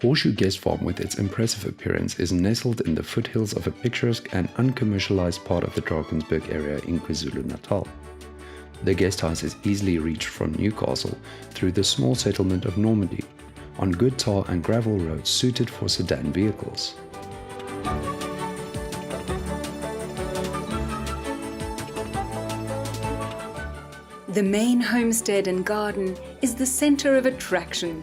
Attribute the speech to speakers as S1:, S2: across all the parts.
S1: Horseshoe Guest Farm, with its impressive appearance, is nestled in the foothills of a picturesque and uncommercialized part of the Drakensberg area in KwaZulu-Natal. The guest house is easily reached from Newcastle through the small settlement of Normandien, on good tar and gravel roads suited for sedan vehicles.
S2: The main homestead and garden is the center of attraction,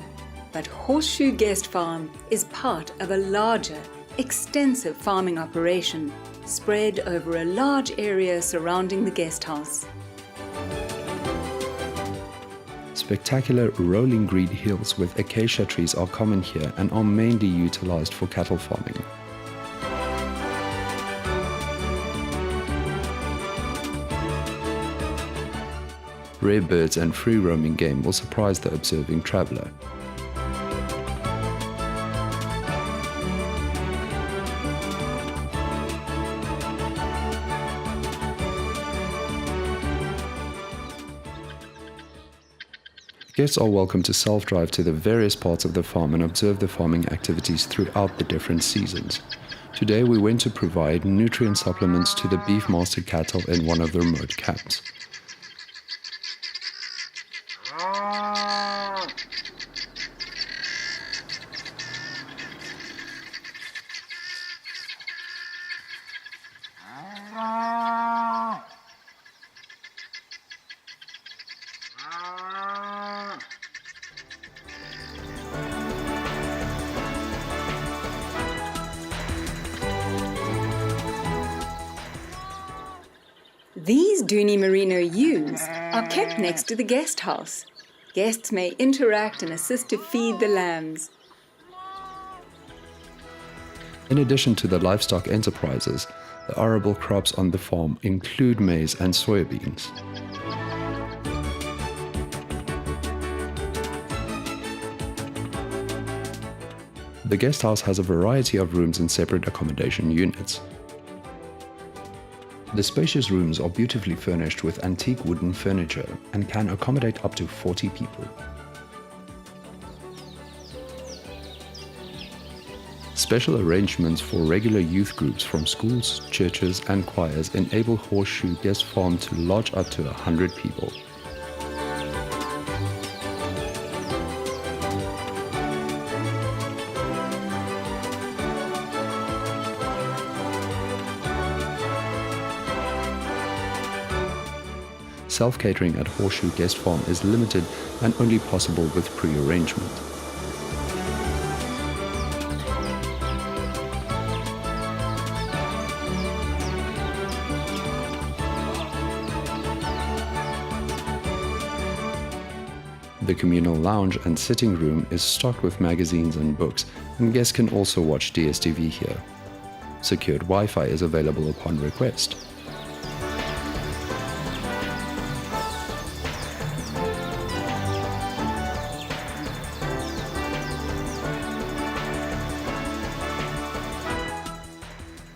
S2: but Horseshoe Guest Farm is part of a larger, extensive farming operation spread over a large area surrounding the guest house.
S1: Spectacular rolling green hills with acacia trees are common here and are mainly utilized for cattle farming. Rare birds and free-roaming game will surprise the observing traveler. Guests are welcome to self-drive to the various parts of the farm and observe the farming activities throughout the different seasons. Today we went to provide nutrient supplements to the beef master cattle in one of the remote camps.
S2: These Dooney Merino ewes are kept next to the guest house. Guests may interact and assist to feed the lambs.
S1: In addition to the livestock enterprises, the arable crops on the farm include maize and soybeans. The guest house has a variety of rooms and separate accommodation units. The spacious rooms are beautifully furnished with antique wooden furniture and can accommodate up to 40 people. Special arrangements for regular youth groups from schools, churches and choirs enable Horseshoe Guest Farm to lodge up to 100 people. Self-catering at Horseshoe Guest Farm is limited and only possible with pre-arrangement. The communal lounge and sitting room is stocked with magazines and books, and guests can also watch DSTV here. Secured Wi-Fi is available upon request.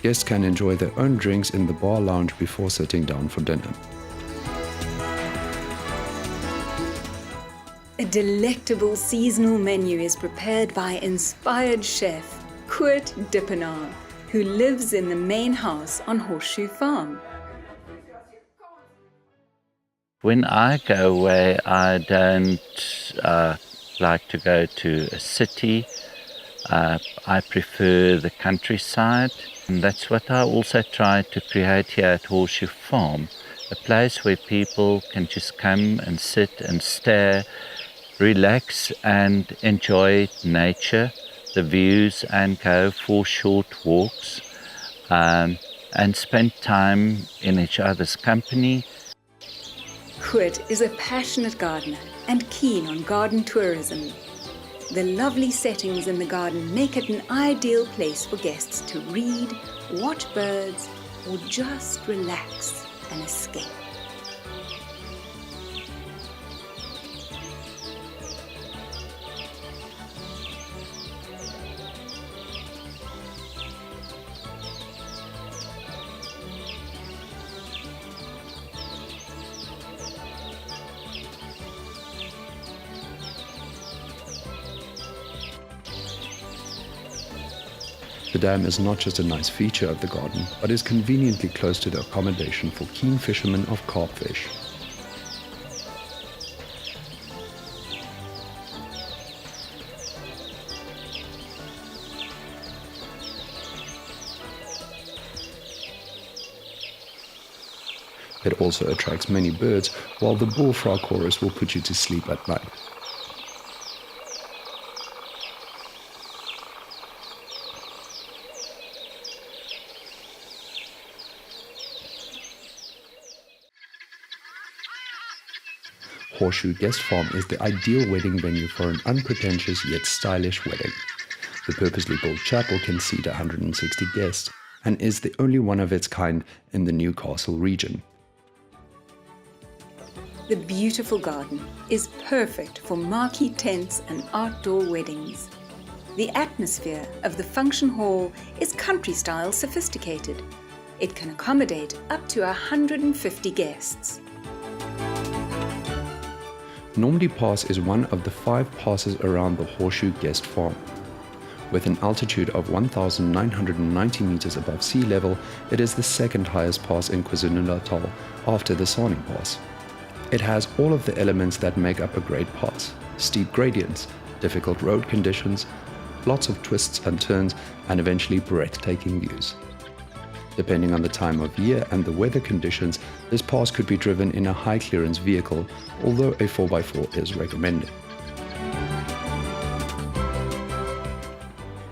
S1: Guests can enjoy their own drinks in the bar lounge before sitting down for dinner.
S2: A delectable seasonal menu is prepared by inspired chef Kurt Dippenaar, who lives in the main house on Horseshoe Farm.
S3: When I go away, I don't like to go to a city. I prefer the countryside. And that's what I also try to create here at Horseshoe Farm, a place where people can just come and sit and stare, relax and enjoy nature, the views, and go for short walks and spend time in each other's company.
S2: Kurt is a passionate gardener and keen on garden tourism. The lovely settings in the garden make it an ideal place for guests to read, watch birds, or just relax and escape.
S1: The dam is not just a nice feature of the garden, but is conveniently close to the accommodation for keen fishermen of carpfish. It also attracts many birds, while the bullfrog chorus will put you to sleep at night. Horseshoe Guest Farm is the ideal wedding venue for an unpretentious yet stylish wedding. The purposely built chapel can seat 160 guests and is the only one of its kind in the Newcastle region.
S2: The beautiful garden is perfect for marquee tents and outdoor weddings. The atmosphere of the function hall is country-style sophisticated. It can accommodate up to 150 guests.
S1: Normandy Pass is one of the 5 passes around the Horseshoe Guest Farm. With an altitude of 1,990 meters above sea level, it is the second highest pass in KwaZulu-Natal after the Sani Pass. It has all of the elements that make up a great pass: steep gradients, difficult road conditions, lots of twists and turns, and eventually breathtaking views. Depending on the time of year and the weather conditions, this pass could be driven in a high-clearance vehicle, although a 4x4 is recommended.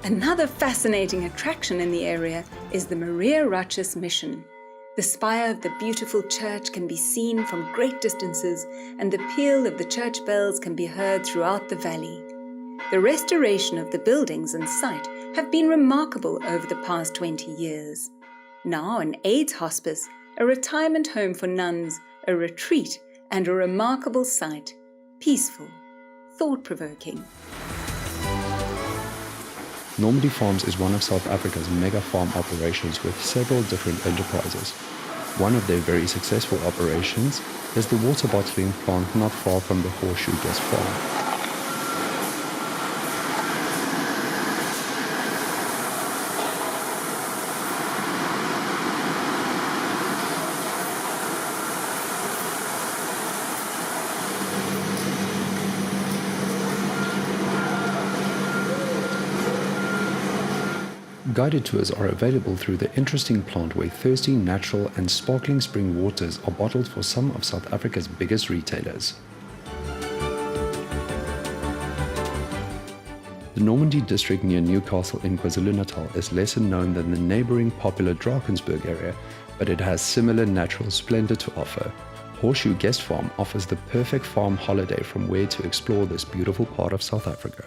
S2: Another fascinating attraction in the area is the Maria Ratchis Mission. The spire of the beautiful church can be seen from great distances, and the peal of the church bells can be heard throughout the valley. The restoration of the buildings and site have been remarkable over the past 20 years. Now an AIDS hospice, a retirement home for nuns, a retreat, and a remarkable site. Peaceful, thought-provoking.
S1: Normandy Farms is one of South Africa's mega farm operations with several different enterprises. One of their very successful operations is the water bottling plant not far from the Horseshoe Guest Farm. Guided tours are available through the interesting plant where thirsty, natural and sparkling spring waters are bottled for some of South Africa's biggest retailers. The Normandien district near Newcastle in KwaZulu-Natal is lesser known than the neighbouring popular Drakensberg area, but it has similar natural splendour to offer. Horseshoe Guest Farm offers the perfect farm holiday from where to explore this beautiful part of South Africa.